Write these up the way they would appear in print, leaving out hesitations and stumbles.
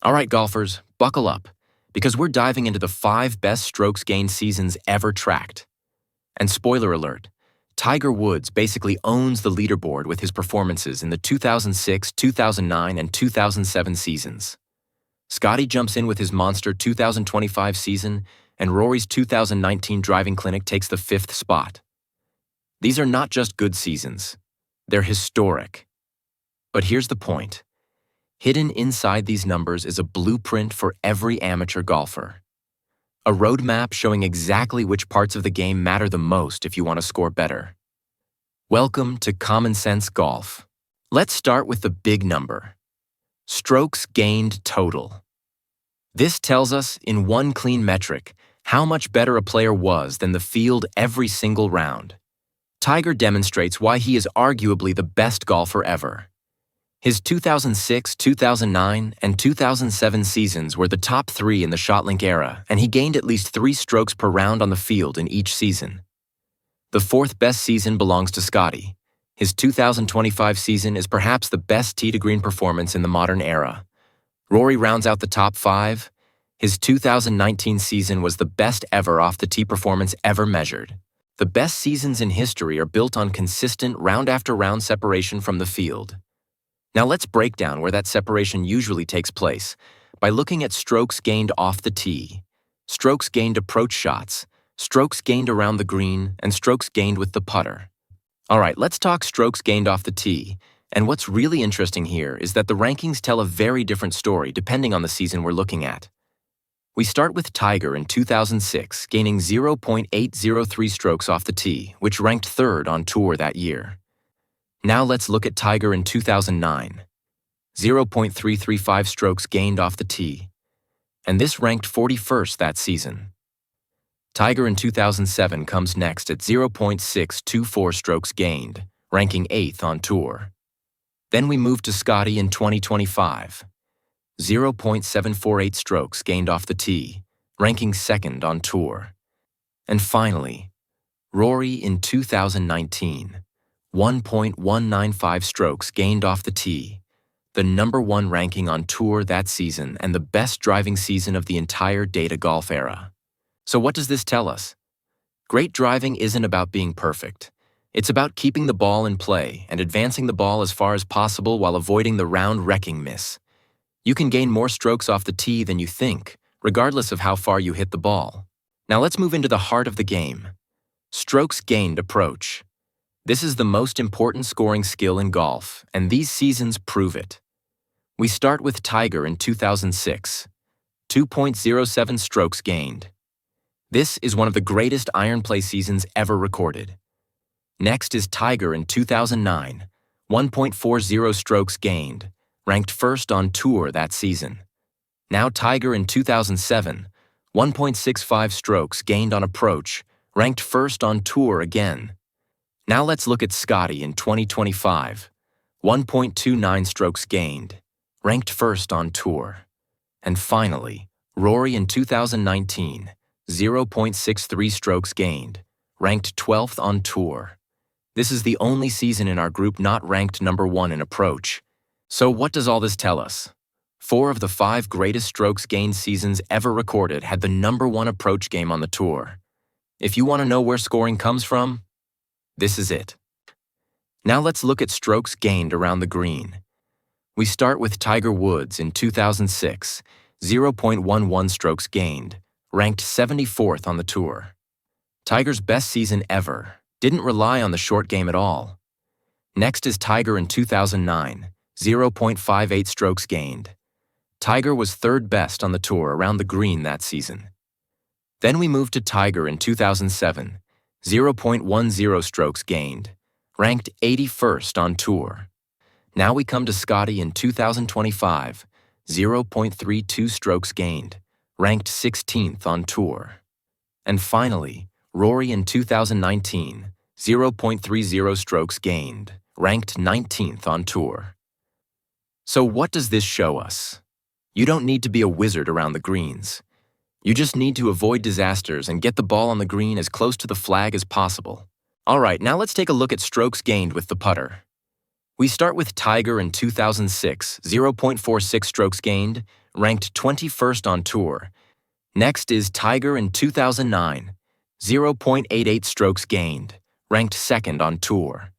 All right, golfers, buckle up, because we're diving into the 5 best strokes gained seasons ever tracked. And spoiler alert, Tiger Woods basically owns the leaderboard with his performances in the 2006, 2009, and 2007 seasons. Scottie jumps in with his monster 2025 season, and Rory's 2019 driving clinic takes the 5th spot. These are not just good seasons, they're historic. But here's the point. Hidden inside these numbers is a blueprint for every amateur golfer. A roadmap showing exactly which parts of the game matter the most if you want to score better. Welcome to Common Sense Golf. Let's start with the big number. Strokes gained total. This tells us, in one clean metric, how much better a player was than the field every single round. Tiger demonstrates why he is arguably the best golfer ever. His 2006, 2009, and 2007 seasons were the top 3 in the ShotLink era, and he gained at least 3 strokes per round on the field in each season. The 4th best season belongs to Scottie. His 2025 season is perhaps the best tee-to-green performance in the modern era. Rory rounds out the top 5. His 2019 season was the best ever off-the-tee performance ever measured. The best seasons in history are built on consistent round-after-round separation from the field. Now let's break down where that separation usually takes place by looking at strokes gained off the tee, strokes gained approach shots, strokes gained around the green, and strokes gained with the putter. All right, let's talk strokes gained off the tee. And what's really interesting here is that the rankings tell a very different story depending on the season we're looking at. We start with Tiger in 2006, gaining 0.803 strokes off the tee, which ranked 3rd on tour that year. Now let's look at Tiger in 2009. 0.335 strokes gained off the tee, and this ranked 41st that season. Tiger in 2007 comes next at 0.624 strokes gained, ranking 8th on tour. Then we move to Scottie in 2025. 0.748 strokes gained off the tee, ranking 2nd on tour. And finally, Rory in 2019. 1.195 strokes gained off the tee, the #1 ranking on tour that season and the best driving season of the entire data golf era. So what does this tell us? Great driving isn't about being perfect. It's about keeping the ball in play and advancing the ball as far as possible while avoiding the round-wrecking miss. You can gain more strokes off the tee than you think, regardless of how far you hit the ball. Now let's move into the heart of the game. Strokes gained approach. This is the most important scoring skill in golf, and these seasons prove it. We start with Tiger in 2006, 2.07 strokes gained. This is one of the greatest iron play seasons ever recorded. Next is Tiger in 2009, 1.40 strokes gained, ranked 1st on tour that season. Now Tiger in 2007, 1.65 strokes gained on approach, ranked 1st on tour again. Now let's look at Scottie in 2025, 1.29 strokes gained, ranked 1st on tour. And finally, Rory in 2019, 0.63 strokes gained, ranked 12th on tour. This is the only season in our group not ranked #1 in approach. So what does all this tell us? 4 of the 5 greatest strokes gained seasons ever recorded had the #1 approach game on the tour. If you want to know where scoring comes from, this is it. Now let's look at strokes gained around the green. We start with Tiger Woods in 2006, 0.11 strokes gained, ranked 74th on the tour. Tiger's best season ever, didn't rely on the short game at all. Next is Tiger in 2009, 0.58 strokes gained. Tiger was 3rd best on the tour around the green that season. Then we move to Tiger in 2007, 0.10 strokes gained, ranked 81st on tour. Now we come to Scottie in 2025, 0.32 strokes gained, ranked 16th on tour. And finally, Rory in 2019, 0.30 strokes gained, ranked 19th on tour. So what does this show us? You don't need to be a wizard around the greens. You just need to avoid disasters and get the ball on the green as close to the flag as possible. All right, now let's take a look at strokes gained with the putter. We start with Tiger in 2006, 0.46 strokes gained, ranked 21st on tour. Next is Tiger in 2009, 0.88 strokes gained, ranked 2nd on tour.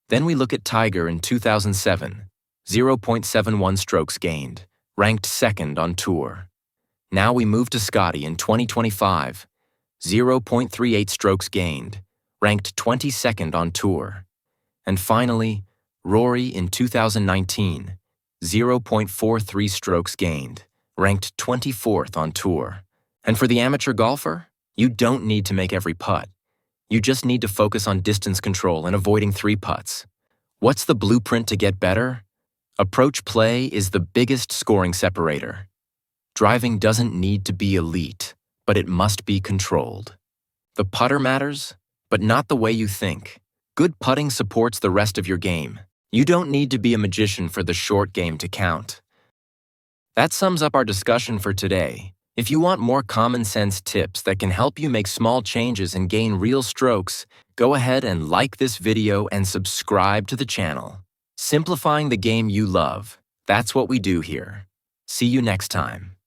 Then we look at Tiger in 2007, 0.71 strokes gained, ranked 2nd on tour. Now we move to Scottie in 2025, 0.38 strokes gained, ranked 22nd on tour. And finally, Rory in 2019, 0.43 strokes gained, ranked 24th on tour. And for the amateur golfer, you don't need to make every putt. You just need to focus on distance control and avoiding 3 putts. What's the blueprint to get better? Approach play is the biggest scoring separator. Driving doesn't need to be elite, but it must be controlled. The putter matters, but not the way you think. Good putting supports the rest of your game. You don't need to be a magician for the short game to count. That sums up our discussion for today. If you want more common sense tips that can help you make small changes and gain real strokes, go ahead and like this video and subscribe to the channel. Simplifying the game you love. That's what we do here. See you next time.